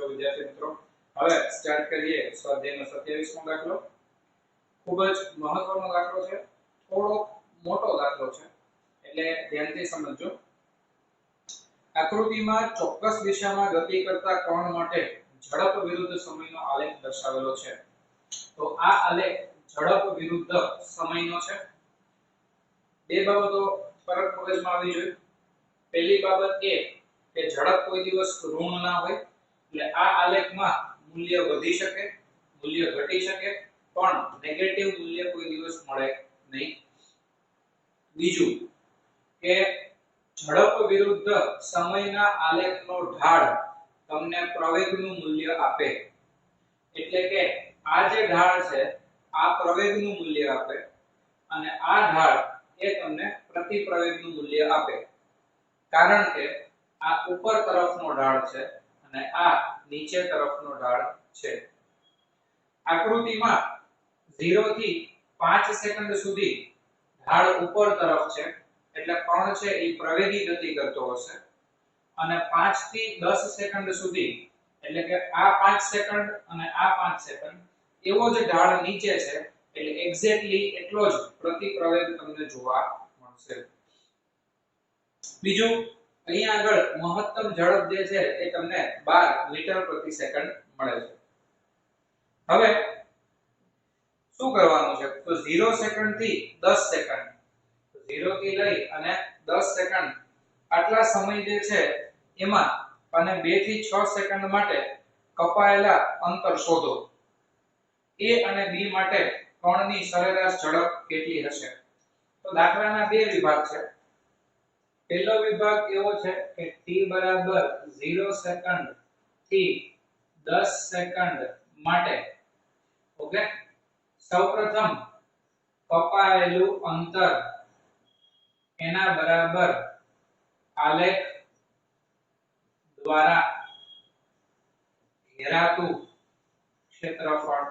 છો વિદ્યાર્થી મિત્રો? હવે સ્ટાર્ટ કરીએ સ્વાધ્યાયનો 27મો દાખલો. ખૂબ જ મહત્વનો દાખલો છે. થોડો મોટો દાખલો છે એટલે ધ્યાનથી સમજજો. આકૃતિમાં ચોક્કસ દિશામાં ગતિ કરતા કણ માટે ઝડપ વિરુદ્ધ સમયનો આલેખ દર્શાવેલો છે. તો આ આલેખ ઝડપ વિરુદ્ધ સમયનો છે. બે બાબતો ફરક મગજમાં આવી જોઈએ. પહેલી બાબત એ કે ઝડપ કોઈ દિવસ ઋણ ના હોય, એટલે આ આલેખમાં મૂલ્ય વધી શકે, મૂલ્ય ઘટી શકે, પણ નેગેટિવ મૂલ્ય કોઈ દિવસ મળે નહીં. બીજું કે ઝડપ વિરુદ્ધ સમયના આલેખનો ઢાળ તમને પ્રવેગનું મૂલ્ય આપે. એટલે કે આ જે ઢાળ છે આ પ્રવેગનું મૂલ્ય આપે અને આ ઢાળ એ તમને પ્રતિ પ્રવેગનું મૂલ્ય આપે. કારણ કે આ ઉપર તરફનો ઢાળ છે અને આ નીચે તરફનો ઢાળ છે. આકૃતિમાં 0 થી 5 સેકન્ડ સુધી ઢાળ ઉપર તરફ છે, એટલે કણ છે એ પ્રવેગી ગતિ કરતો હશે. અને 5 થી 10 સેકન્ડ સુધી, એટલે કે આ 5 સેકન્ડ અને આ 5 સેકન્ડ એવો જ ઢાળ નીચે છે, એટલે એક્ઝેક્ટલી એટલો જ પ્રતિ પ્રવેગ તમને જોવા મળશે. બીજું અહીંયા આગળ મહત્તમ ઝડપ જે છે એ તમને 12 મીટર પ્રતિ સેકન્ડ મળે છે. હવે શું કરવાનું છે? તો 0 સેકન્ડ થી 10 સેકન્ડ, 0 થી લઈ અને 10 સેકન્ડ આટલા સમય જે છે એમાં અને 2 થી 6 સેકન્ડ માટે કપાયેલા અંતર શોધો. A અને B માટે કણની સરેરાશ ઝડપ કેટલી હશે? તો દાખલાના બે વિભાગ છે. પહેલો વિભાગ એવો છે કે t બરાબર 0 સેકન્ડ થી 10 સેકન્ડ માટે, ઓકે, સૌપ્રથમ કપાયેલું અંતર એના બરાબર આલેખ દ્વારા ઘેરાતું ક્ષેત્રફળ.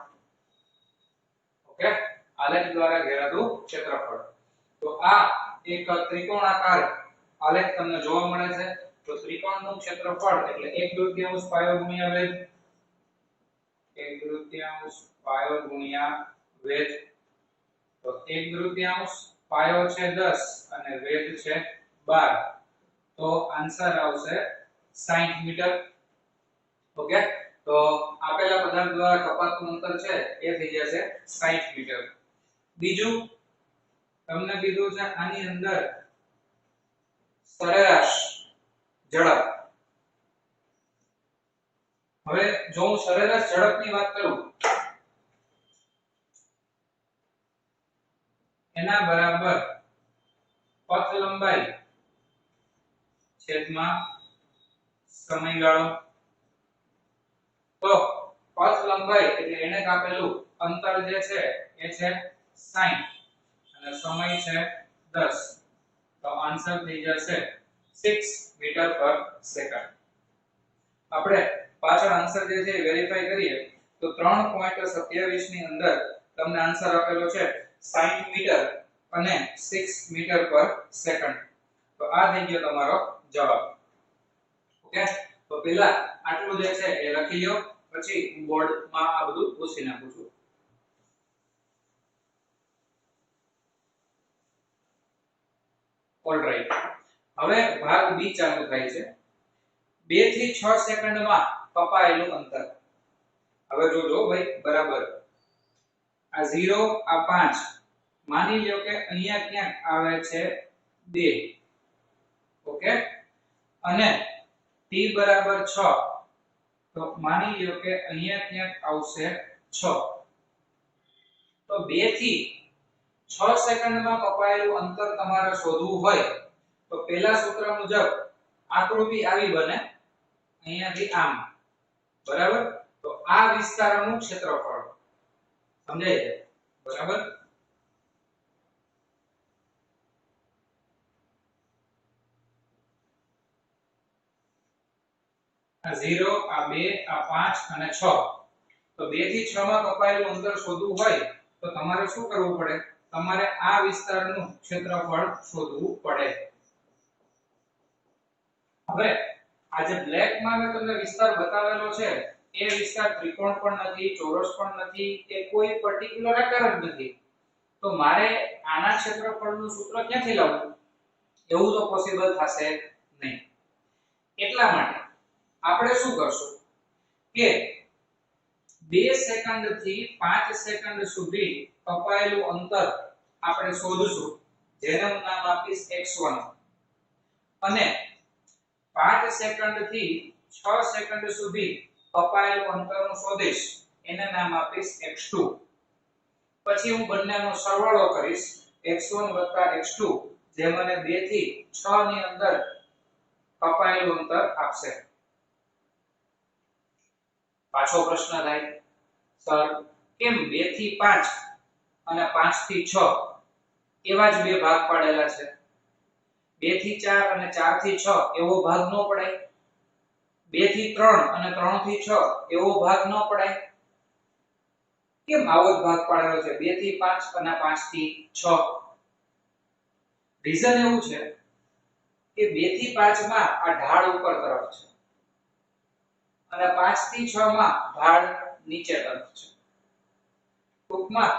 ઓકે, આલેખ દ્વારા ઘેરાતું ક્ષેત્રફળ. તો આ એક ત્રિકોણાકાર આલેખ તમને જોવા મળે છે. તો ત્રિકોણનું ક્ષેત્રફળ એટલે 1/3 પાયો ગુણ્યા વેધ, 1/3 પાયો ગુણ્યા વેધ. તો 1/3 પાયો છે 10 અને વેધ છે 12. તો આન્સર આવશે 60 મીટર. ઓકે, તો આપેલા પદાર્થ દ્વારા કપાતું અંતર છે એ થઈ જશે 60 મીટર. બીજું તમને કીધું છે આની અંદર સરેરાશ ઝડપ. હવે જો હું સરેરાશ ઝડપની વાત કરું, એના બરાબર પથ લંબાઈ છેદમાં સમયગાળો. તો પથ લંબાઈ એટલે એને કાપેલું અંતર જે છે એ છે 60 અને સમય છે 10. તો આન્સર થઈ જશે 6 મીટર પર સેકન્ડ. આપણે પાછળ આન્સર જે છે વેરીફાઈ કરીએ તો 3.27 ની અંદર તમને આન્સર આપેલો છે 60 મીટર અને 6 મીટર પર સેકન્ડ. તો આ થઈ ગયો તમારો જવાબ. ઓકે, તો પહેલા આટલું જે છે એ લખી લો, પછી બોર્ડમાં આ બધું પૂછી નાખું છું. ઓલરાઈટ, હવે ભાગ બી ચાલુ થાય છે. 2 થી 6 સેકન્ડમાં કપાયેલું અંતર. હવે જોજો ભાઈ બરાબર, આ 0 આ 5, માની લ્યો કે અહીંયા ક્યાંક આવે છે 2, ઓકે, અને t બરાબર 6, તો માની લ્યો કે અહીંયા ક્યાંક આવશે 6. તો 2 થી 6 સેકન્ડમાં કપાયેલું અંતર તમારે શોધવું હોય તો પહેલા સૂત્ર મુજબ આકૃતિ આવી બને, અહીંયાથી આમ, બરાબર. તો આ વિસ્તારનું ક્ષેત્રફળ સમજાય છે, બરાબર. આ 0 આ 2 આ 5 અને 6. તો 2 થી 6 માં કપાયેલું અંતર શોધવું હોય તો તમારે શું કરવું પડે? તમારે આ વિસ્તારનું ક્ષેત્રફળ શોધવું પડે. હવે આ જે બ્લેક માં મેં તમને વિસ્તાર બતાવેલો છે એ વિસ્તાર ત્રિકોણ પણ નથી, ચોરસ પણ નથી, એ કોઈ પર્ટિક્યુલર આકાર જ નથી. તો મારે આના ક્ષેત્રફળનું સૂત્ર ક્યાંથી લાવવું? એવું તો પોસિબલ થશે નહીં. એટલા માટે આપણે શું કરશું કે 2 સેકન્ડ થી 5 સેકન્ડ સુધી કપાયેલું અંતર આપણે શોધશું, જેને હું નામ આપીશ x1, અને 5 સેકન્ડ થી 6 સેકન્ડ સુધી કપાયેલું અંતરનું શોધીશ, એને નામ આપીશ x2. પછી હું બંનેનો સરવાળો કરીશ, x1 x2, જે મને 2 થી 6 ની અંદર કપાયેલું અંતર આપશે. પાછો પ્રશ્ન થાય, સર કેમ 2 થી 5 અને 5 થી 6 એવા જ બે ભાગ પાડેલા છે? 2 થી 4 અને 4 થી 6 એવો ભાગ ન પડાય? 2 થી 3 અને 3 થી 6 એવો ભાગ ન પડાય? કેમ આવો જ ભાગ પાડેલો છે 2 થી 5 અને 5 થી 6? રીઝન એવું છે કે 2 થી 5 માં આ ઢાળ ઉપર તરફ છે અને 5 થી 6 માં ઢાળ નીચે તરફ છે. ટૂંકમાં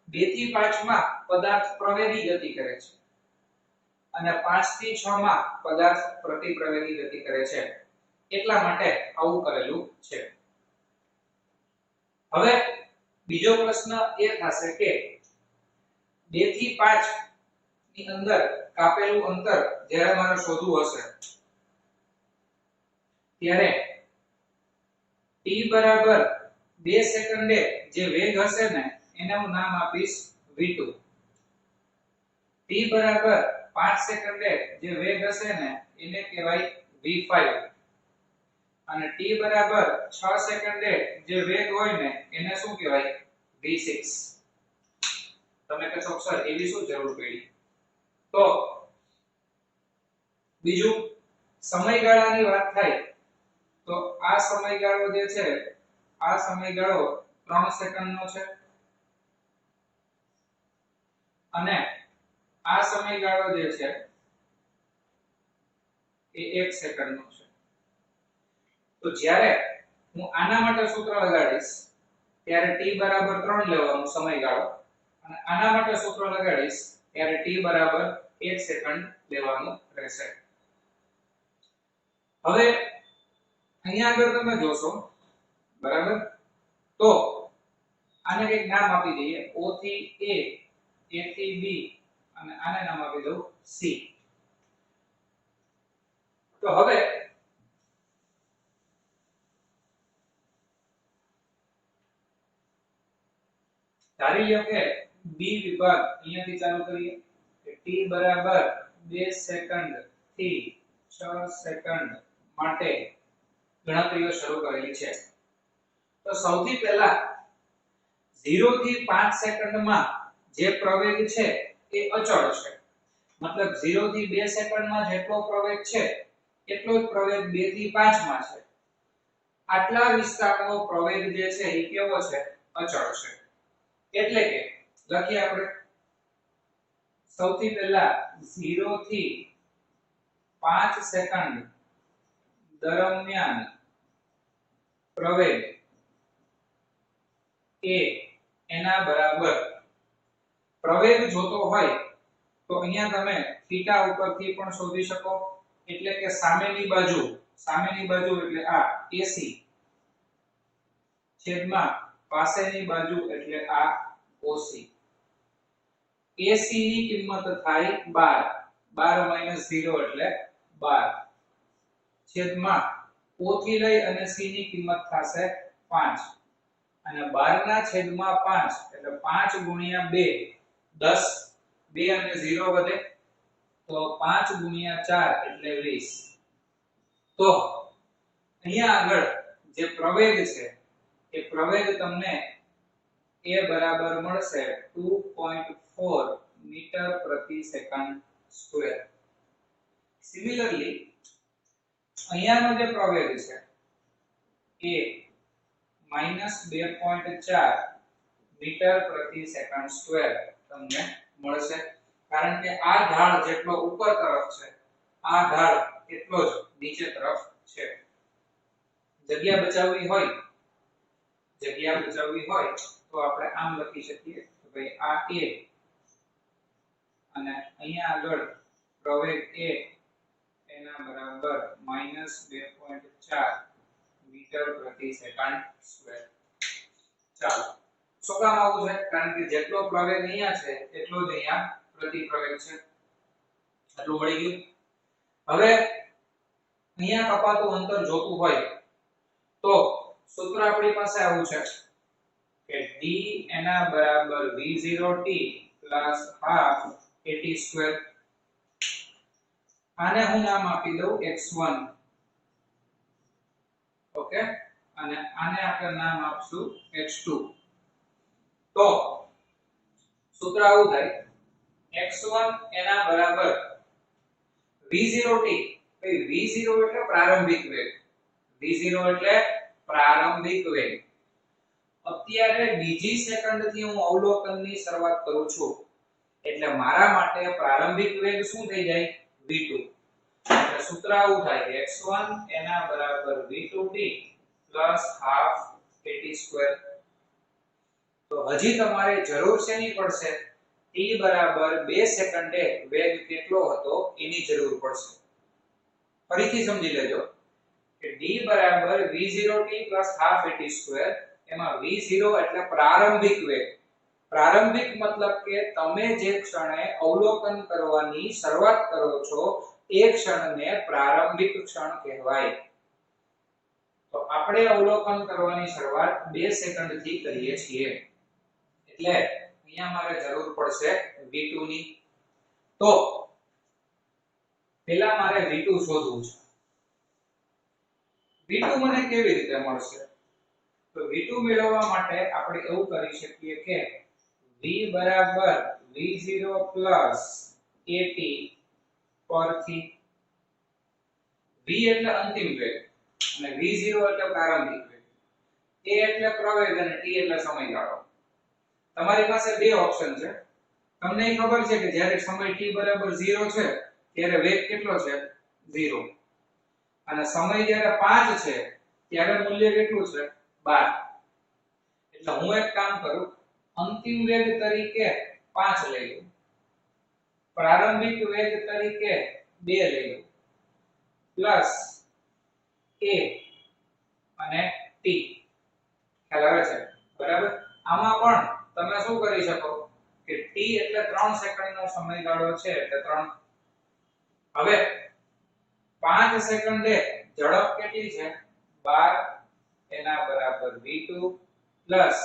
2 થી 5 માં પદાર્થ પ્રવેગી ગતિ કરે છે અને 5 થી 6 માં પદાર્થ પ્રતિપ્રવેગી ગતિ કરે છે. એટલા માટે આવું કરેલું છે. હવે બીજો પ્રશ્ન એ થશે કે 2 થી 5 ની અંદર કાપેલું અંતર જ્યારે મારે શોધવું હશે ત્યારે t બરાબર 2 સેકન્ડે જે વેગ હશે ને એને હું નામ આપીશ v2. t બરાબર 5 સેકન્ડે જે વેગ હશે ને એને કહેવાય v5 અને t બરાબર 6 સેકન્ડે જે વેગ હોય ને એને શું કહેવાય v6. તમે કહેશો સર એવી શું જરૂર પડી? તો બીજું સમયગાળાની વાત થાય તો આ સમયગાળો જે છે આ સમયગાળો 3 સેકન્ડનો છે અને આ સમયગાળો જે છે એ 1 સેકન્ડનો છે. તો જ્યારે હું આના માટે સૂત્ર લગાડીશ ત્યારે t બરાબર 3 લેવાનો સમયગાળો અને આના માટે સૂત્ર લગાડીશ ત્યારે t બરાબર 1 સેકન્ડ લેવાનું રહેશે. હવે અહીંયા આગળ તમે જોશો બરાબર, તો આને એક નામ આપી દઈએ o થી a થી b અને આને નામ આપી દઉં c. તો હવે ધારી લો કે b વિભાગ અહીંયાથી ચાલુ કરીએ કે t બરાબર 2 સેકન્ડ થી 6 સેકન્ડ માટે ગણતરીઓ શરૂ કરેલી છે. તો સૌથી પહેલા 0 થી 5 સેકન્ડમાં જે પ્રવેગ છે એ અચળ છે. મતલબ 0 થી 2 સેકન્ડમાં જેટલો પ્રવેગ છે એટલો જ પ્રવેગ 2 થી 5 માં છે. આટલા વિસ્તારનો પ્રવેગ જે છે એ કેવો છે? અચળ છે. એટલે કે લખીએ આપણે સૌથી પહેલા 0 થી 5 સેકન્ડ દરમિયાન પ્રવેગ એ એના બરાબર પ્રવેગ જોતો હોય તો અહીંયા તમે થીટા ઉપરથી પણ શોધી શકો. એટલે કે સામેની બાજુ એટલે આ AC છેદમાં પાસેની બાજુ એટલે આ OC. AC ની કિંમત થાય 12 0 એટલે 12 છેદમાં O થી લઈ અને C ની કિંમત થશે 5 અને 12 ના છેદમાં 5 એટલે 5 ગુણ્યા 2 10, 2 અને 0 વધે તો 5 ગુણ્યા 4 એટલે 20. તો અહીંયા આગળ જે પ્રવેગ છે એ પ્રવેગ તમને a બરાબર મળશે 2.4 મીટર પ્રતિ સેકન્ડ સ્ક્વેર. સિમિલરલી અહીંયાનો જે પ્રવેગ છે એ -2.4 મીટર પ્રતિ સેકન્ડ સ્ક્વેર તમને મળશે. કારણ કે આ ઢાળ જેટલો ઉપર તરફ છે આ ઢાળ એટલો જ નીચે તરફ છે. જગ્યા બચાવવી હોય તો આપણે આમ લખી શકીએ કે ભાઈ આ a અને અહીંયા આગળ પ્રવેગ a એના બરાબર -2.4 મીટર પ્રતિ સેકન્ડ સ્ક્વેર. ચાલો, શું કામ આવું છે? કારણ કે જેટલો પ્રવેગ અહીંયા છે એટલો જ અહીંયા પ્રતિ પ્રવેગ છે. આટલું મળી ગયું. હવે અહીંયા કપાતું અંતર જોતું હોય તો સૂત્ર આપણી પાસે આવું છે કે d એના બરાબર v0t પ્લસ હાફ at². આને હું નામ આપી દઉં x1. ઓકે, અને આને આપણે નામ આપશું x2. તો સૂત્ર આવું થાય x1 એના બરાબર v0t. ભાઈ v0 એટલે પ્રારંભિક વેગ. v0 એટલે પ્રારંભિક વેગ. અત્યારે બીજી સેકન્ડ થી હું અવલોકનની શરૂઆત કરું છું એટલે મારા માટે પ્રારંભિક વેગ શું થઈ જાય? v2. એટલે સૂત્ર આવું થાય કે x1 એના બરાબર v2t પ્લસ હાફ at². તો હજી તમારે જરૂર શેની પડશે? t બરાબર 2 સેકન્ડે વેગ કેટલો હતો એની જરૂર પડશે. ફરીથી સમજી લેજો કે d બરાબર v0t પ્લસ હાફ at². એમાં v0 એટલે પ્રારંભિક વેગ. પ્રારંભિક મતલબ કે તમે જે ક્ષણે અવલોકન કરવાની શરૂઆત કરો છો એ ક્ષણને પ્રારંભિક ક્ષણ કહેવાય. તો આપણે અવલોકન કરવાની શરૂઆત 2 સેકન્ડ થી કરીએ છીએ એટલે અહીંયા મારે જરૂર પડશે v2 ની. તો પહેલા મારે v2 શોધવું છે. v2 મને કેવી રીતે મળશે? તો v2 મેળવવા માટે આપણે એવું કરી શકીએ કે v બરાબર v0 પ્લસ at પરથી v એટલે અંતિમ વેગ અને v0 એટલે પ્રારંભિક વેગ, a એટલે પ્રવેગ અને t એટલે સમયગાળો. તમારી પાસે બે ઓપ્શન છે. તમને ખબર છે કે જ્યારે સમય t બરાબર 0 છે ત્યારે વેગ કેટલો છે? 0. અને સમય જ્યારે 5 છે ત્યારે મૂલ્ય કેટલું છે? 12. એટલે હું એક કામ કરું, અંતિમ વેગ તરીકે 5 લઈ લઉં, પ્રારંભિક વેગ તરીકે 2 લઈ લઉં, પ્લસ a અને t. ખ્યાલ આવે છે? બરાબર. આમાં પણ તમે શું કરી શકો કે t એટલે 3 સેકન્ડનો સમયગાળો છે એટલે 3. હવે 5 સેકન્ડે ઝડપ કેટલી છે? 12 એના બરાબર v2 પ્લસ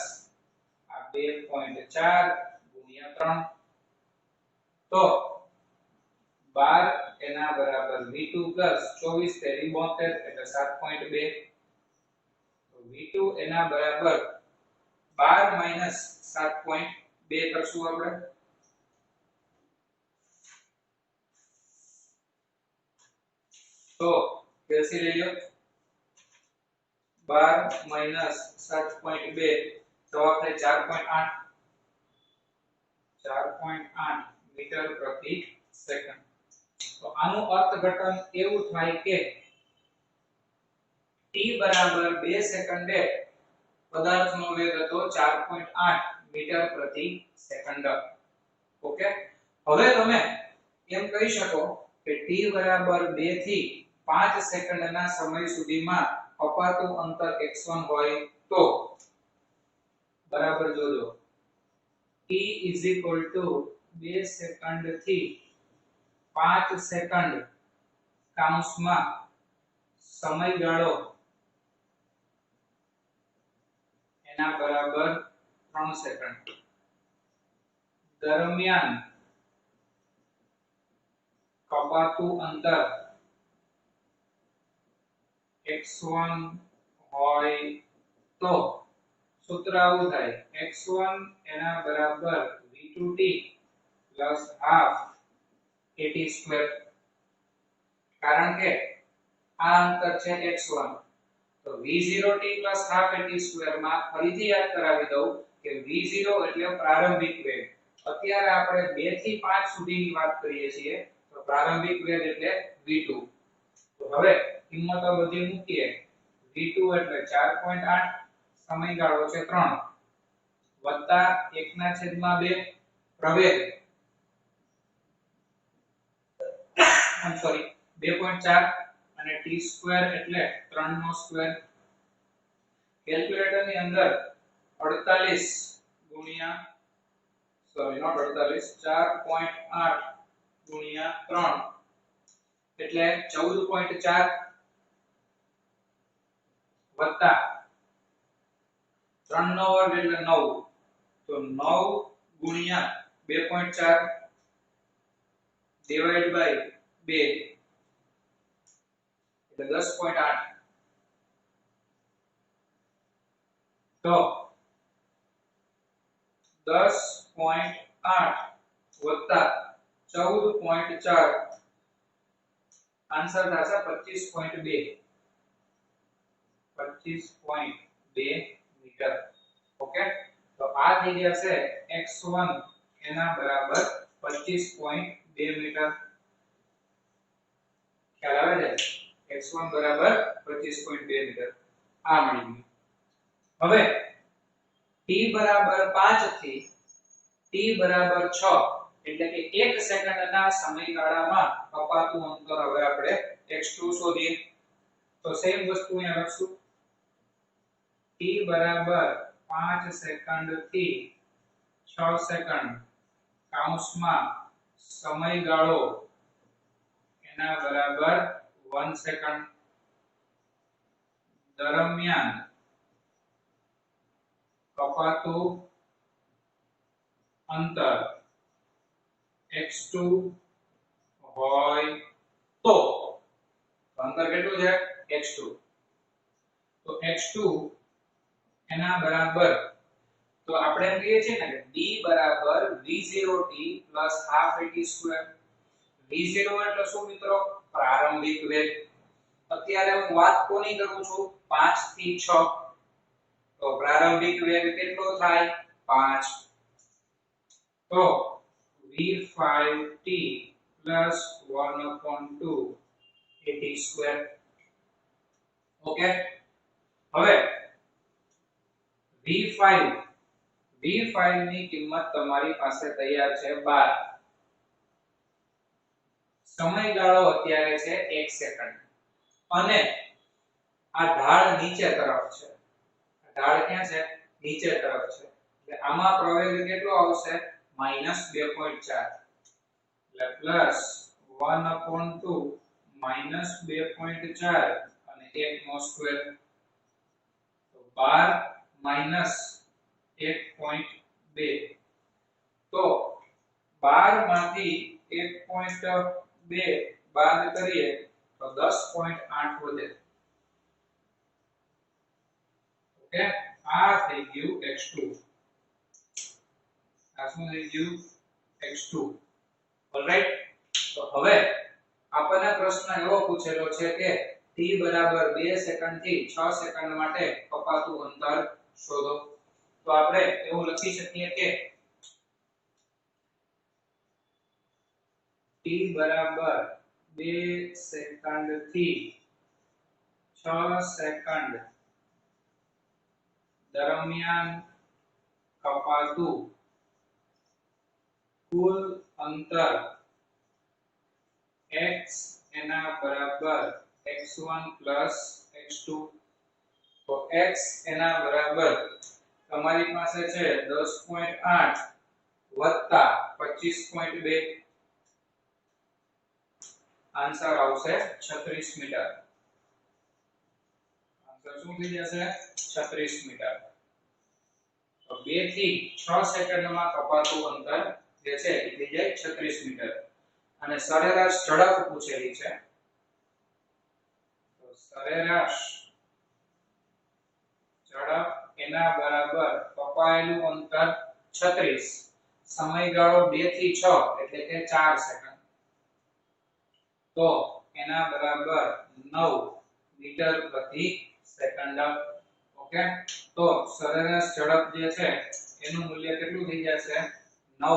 આ 2.4 ગુણ્યા 3. તો 12 એના બરાબર v2 પ્લસ 24 તેરી 72 એટલે 7.2. તો v2 એના બરાબર 12 માઈનસ 7.2 કરશું આપણે. તો કેસી લઈ લો, 12 માઈનસ 7.2 જવાબ થાય 4.8 મીટર પ્રતિ સેકન્ડ. તો આનું અર્થઘટન એવું થાય કે t બરાબર 2 સેકન્ડે પદાર્થનો વેગ હતો 4.8 મીટર પ્રતિ સેકન્ડ. ઓકે, હવે તમે એમ કહી શકો કે t બરાબર 2 થી 5 સેકન્ડના સમય સુધીમાં કપાતું અંતર x1 હોય તો બરાબર જોજો, t 2 સેકન્ડ થી 5 સેકન્ડ કૌંસમાં સમયગાળો એના બરાબર 3 સેકન્ડ દરમિયાન કપાતું અંતર x1 હોય તો સૂત્ર આવું થાય x1 એના બરાબર v2t પ્લસ હાફ at². કારણ કે આ અંતર છે x1 તો v0t પ્લસ હાફ at² માં ફરીથી યાદ કરાવી દઉં કે v0 એટલે પ્રારંભિક વેગ. અત્યારે આપણે 2 થી 5 સુધીની વાત કરીએ છીએ તો પ્રારંભિક વેગ એટલે v2. તો હવે કિંમતો બધી મૂકીએ v2 એટલે 4.8 સમયગાળો છે 3 વત્તા 1/2 પ્રવેગ સોરી 2.4 અને t સ્ક્વેર એટલે 3 નો સ્ક્વેર કેલ્ક્યુલેટર ની અંદર 48 ગુણ્યા સોરી નોટ 48 4.8 ગુણ્યા 3 એટલે 14.4 વત્તા 3 નો વર્ગ એટલે 9 તો 9 ગુણ્યા 2.4 ડિવાઇડ બાય 2 એટલે 10.8 તો 10.8 વત્તા 14.4 આન્સર થશે 25.2 મીટર ઓકે તો આ થઈ ગયા છે x1 એના બરાબર 25.2 મીટર ખ્યાલ આવે છે x1 બરાબર 25.2 મીટર આ મળી ગયું હવે t બરાબર 5 થી t બરાબર 6 એટલે કે 1 સેકન્ડના સમયગાળામાં કપાતું અંતર હવે આપણે x2 શોધીએ તો સેમ વસ્તુ અહીંયા લખશું t બરાબર 5 સેકન્ડ થી 6 સેકન્ડ કૌંસમાં સમયગાળો એના બરાબર 1 સેકન્ડ દરમિયાન કપાતું અંતર x2 હોય તો અંતર કેટલું છે x2 તો x2 એના બરાબર તો આપણે એમ કહીએ છીએ ને કે d બરાબર v0t ½ at2 v0 એટલે શું મિત્રો પ્રારંભિક વેગ અત્યારે હું વાત કોની કરું છું 5 થી 6 તો પ્રારંભિક વેગ કેટલો થાય 5 તો v5t + 1/2 at2 ઓકે હવે v5 ની કિંમત તમારી પાસે તૈયાર છે 12 સમયગાળો અત્યારે છે 1 સેકન્ડ અને આ ઢાળ નીચે તરફ છે ઢાળ ક્યાં છે નીચે તરફ છે એટલે આમાં પ્રવેગ કેટલો આવશે -2.4 એટલે પ્લસ 1/2 -2.4 અને 1 નો સ્ક્વેર તો 12 1.2 તો 12 માંથી 1.2 બાદ કરીએ તો 10.8 વધે ઓકે આ થઈ ગયું x2 આ શું થઈ ગયું x2 ઓલરાઈટ તો હવે આપણને પ્રશ્ન એવો પૂછેલો છે કે t બરાબર 2 સેકન્ડ થી 6 સેકન્ડ માટે કપાતું અંતર શોધો તો આપણે એવું લખી શકીએ કે t બરાબર 2 સેકન્ડ થી 6 સેકન્ડ દરમિયાન કપાતું કુલ અંતર x એના બરાબર x1 + x2 તો x એના બરાબર તમારી પાસે છે 10.8 વત્તા 25.2 આન્સર આવશે 36 મીટર આન્સર શું થઈ જશે 36 મીટર તો 2 થી 6 સેકન્ડમાં કપાતું અંતર જે છે એ થઈ જાય 36 મીટર અને સરેરાશ ઝડપ પૂછેલી છે તો સરેરાશ ઝડપ એના બરાબર કપાયેલું અંતર 36 સમયગાળો 2 થી 6 એટલે કે 4 સેકન્ડ તો એના બરાબર 9 મીટર પ્રતિ સેકન્ડ ઓકે તો સરેરાશ ઝડપ જે છે એનું મૂલ્ય કેટલું થઈ જશે 9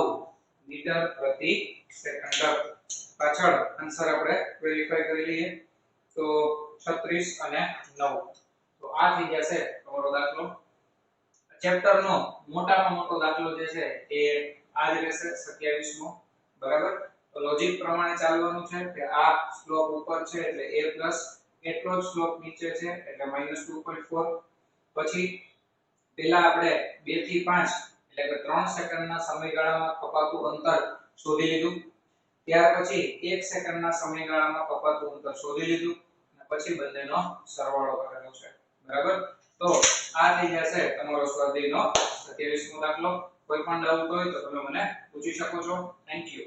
મીટર પ્રતિ સેકન્ડ પાછળ આન્સર આપણે વેરીફાઈ કરી લઈએ તો 36 અને 9 તો આ થઈ જશે તમારો દાખલો ચેપ્ટર નો મોટામાં મોટો દાખલો જે છે એ આ જ રહેશે 27મો બરાબર તો લોજિક પ્રમાણે ચાલવાનું છે કે આ સ્લોપ ઉપર છે એટલે a એટલો જ સ્લોપ નીચે છે એટલે -2.4 પછી પહેલા આપણે 2 થી 5 એટલે કે 3 સેકન્ડના સમયગાળામાં કપાતું અંતર શોધી લીધું ત્યાર પછી 1 સેકન્ડના સમયગાળામાં કપાતું અંતર શોધી લીધું અને પછી બંનેનો સરવાળો કરેલો છે બરાબર તો આ થઈ જશે તમારો સ્વાધ્યાયનો 27મો દાખલો કોઈ પણ ડાઉટ હોય તો તમે મને પૂછી શકો છો થેન્ક યુ